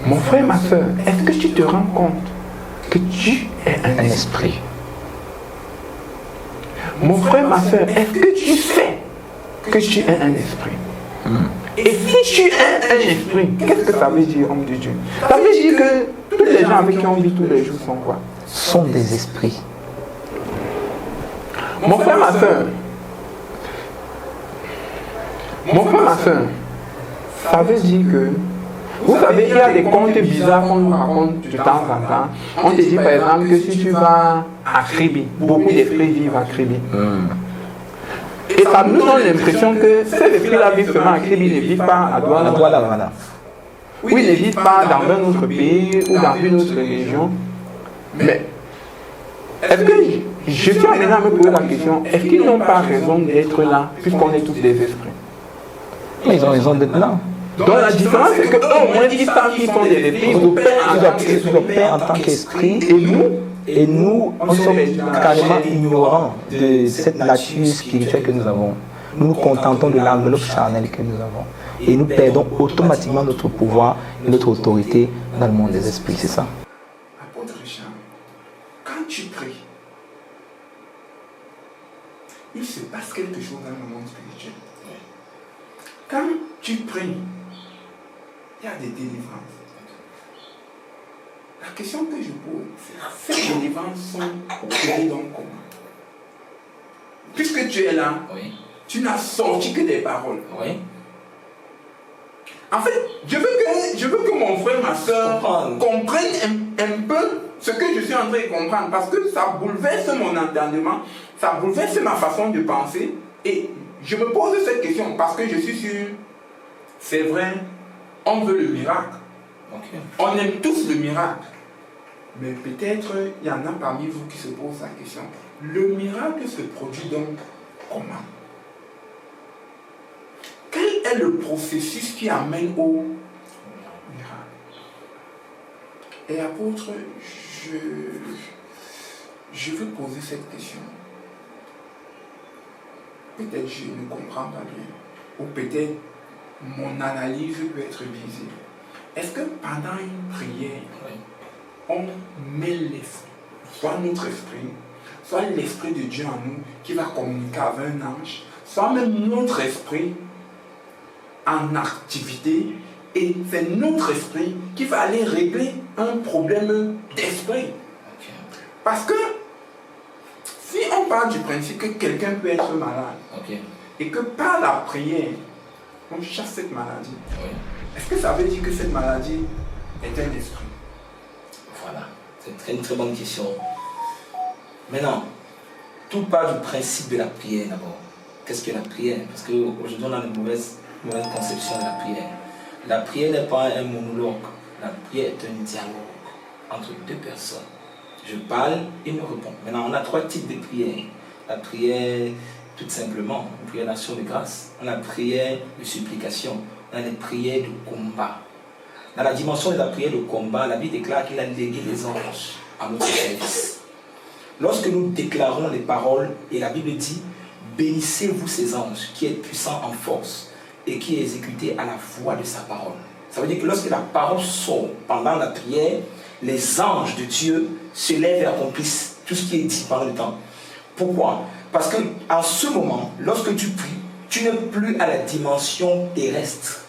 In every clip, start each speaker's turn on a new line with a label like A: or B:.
A: Mon frère, ma soeur, est-ce que tu te rends compte que tu es un esprit? Mon frère, ma soeur, est-ce que tu sais que tu es un esprit? Et si tu es un esprit, qu'est-ce que ça veut dire, homme de Dieu? Ça veut dire que tous les gens avec qui on vit tous les jours sont quoi?
B: Sont des esprits.
A: Mon frère, ma soeur, ça veut dire que, vous savez, il y a des contes bizarres qu'on nous raconte de temps en temps. On te dit par exemple que si tu vas à Kribi, beaucoup d'esprits vivent à Kribi. Et ça nous donne l'impression que ces esprits-là vivent seulement à Kribi, ne vivent pas à Douala. Oui, ils ne vivent pas dans un autre pays ou dans une autre région. Mais est-ce que je suis amené à me poser la question, est-ce qu'ils n'ont pas raison d'être là, puisqu'on est tous des esprits?
B: Mais ils ont raison d'être là.
A: Donc la différence, c'est qu'eux, au moins, ils savent qu'ils sont des esprits,
B: ils opèrent en tant qu'esprit, et nous, on sommes carrément ignorants de cette nature spirituelle que nous avons. Nous nous contentons de l'enveloppe charnelle que nous avons. Et nous perdons automatiquement notre pouvoir et notre autorité dans le monde des esprits, c'est ça.
A: Apôtre Richard, quand tu pries, il se passe quelque chose dans le monde spirituel. Quand tu pries, il y a des délivrances. La question que je pose, c'est ces délivrances sont opérées donc comment? Puisque tu es là, tu n'as sorti que des paroles. En fait, je veux que mon frère, ma soeur comprennent un peu ce que je suis en train de comprendre, parce que ça bouleverse mon entendement, ça bouleverse ma façon de penser, et je me pose cette question parce que je suis sûr, c'est vrai, on veut le miracle. On aime tous le miracle. Mais peut-être il y en a parmi vous qui se posent la question. Le miracle se produit donc comment? Quel est le processus qui amène au miracle? Et apôtre, je veux poser cette question. Peut-être je ne comprends pas bien. Ou peut-être mon analyse peut être biaisée. Est-ce que pendant une prière, on met l'esprit, soit notre esprit, soit l'esprit de Dieu en nous qui va communiquer avec un ange, soit même notre esprit en activité, et c'est notre esprit qui va aller régler un problème d'esprit. Parce que si on part du principe que quelqu'un peut être malade, et que par la prière, on chasse cette maladie, est-ce que ça veut dire que cette maladie est un esprit?
B: Voilà, c'est une très bonne question. Maintenant, tout part du principe de la prière d'abord. Qu'est-ce que la prière? Parce qu'aujourd'hui, on a une mauvaise conception de la prière. La prière n'est pas un monologue. La prière est un dialogue entre deux personnes. Je parle, il me répond. Maintenant, on a trois types de prières. La prière, tout simplement, une prière d'action de grâce. On a la prière de supplication. On a les prières de combat. Dans la dimension de la prière de combat, la Bible déclare qu'il a légué les anges à notre service. Lorsque nous déclarons les paroles, et la Bible dit, bénissez-vous ces anges qui êtes puissants en force et qui exécutez à la voix de sa parole. Ça veut dire que lorsque la parole sort pendant la prière, les anges de Dieu se lèvent et accomplissent tout ce qui est dit pendant le temps. Pourquoi? Parce qu'en ce moment, lorsque tu pries, tu n'es plus à la dimension terrestre.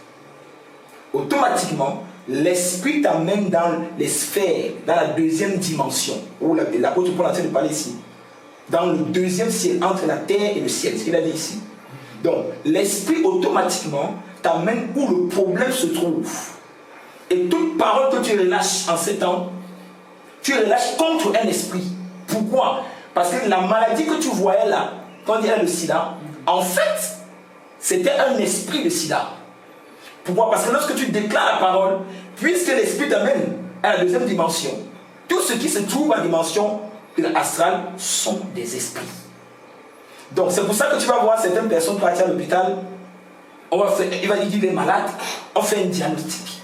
B: Automatiquement, l'esprit t'amène dans les sphères, dans la deuxième dimension, où l'apôtre Paul est en train de parler ici. Dans le deuxième ciel, entre la terre et le ciel, c'est ce qu'il a dit ici. Donc, l'esprit automatiquement t'amène où le problème se trouve. Et toute parole que tu relâches en ces temps, tu relâches contre un esprit. Pourquoi? Parce que la maladie que tu voyais là, quand il y a le sida, en fait, c'était un esprit de sida. Pourquoi? Parce que lorsque tu déclares la parole, puisque l'esprit t'amène à la deuxième dimension, tout ce qui se trouve en dimension astrale sont des esprits. Donc c'est pour ça que tu vas voir certaines personnes partir à l'hôpital, il va dire qu'il est malade, on fait un diagnostic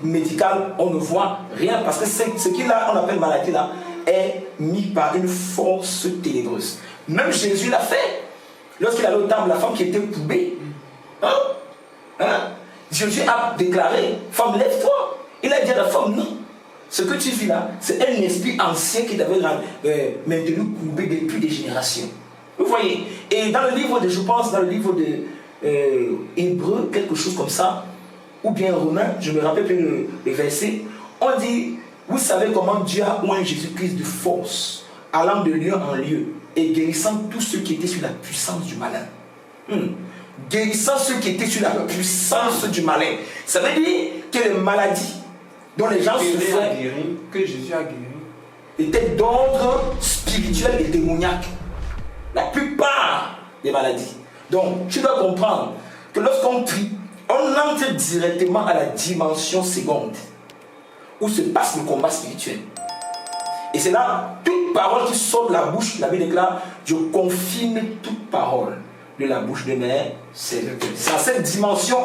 B: médical, on ne voit rien, parce que ce qu'il a, on appelle maladie là, est mis par une force ténébreuse. Même Jésus l'a fait. Lorsqu'il allait au temple, la femme qui était courbée, Jésus a déclaré, femme, lève-toi. Il a dit à la femme, Ce que tu vis là, c'est un esprit ancien qui t'avait maintenu courbé depuis des générations. Vous voyez? Et dans le livre de, je pense, dans le livre de Hébreux, quelque chose comme ça, ou bien Romain, je me rappelle plus le verset, on dit, vous savez comment Dieu a oint Jésus-Christ de force, allant de lieu en lieu, et guérissant tous ceux qui étaient sur la puissance du malin. Guérissant ceux qui étaient sur la puissance du malin. Ça veut dire que les maladies dont les gens souffraient,
A: que Jésus a guéri,
B: étaient d'ordre spirituel et démoniaque. La plupart des maladies. Donc, tu dois comprendre que lorsqu'on prie, on entre directement à la dimension seconde où se passe le combat spirituel. Et c'est là, toute parole qui sort de la bouche, la Bible déclare, je confirme toute parole de la bouche de mes serviteurs. C'est à cette dimension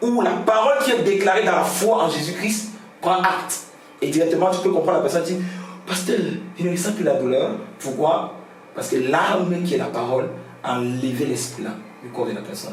B: où la parole qui est déclarée dans la foi en Jésus-Christ prend acte. Et directement, tu peux comprendre la personne dit, pasteur, il ne ressent plus la douleur. Pourquoi? Parce que l'arme qui est la parole a enlevé l'esprit là du corps de la personne.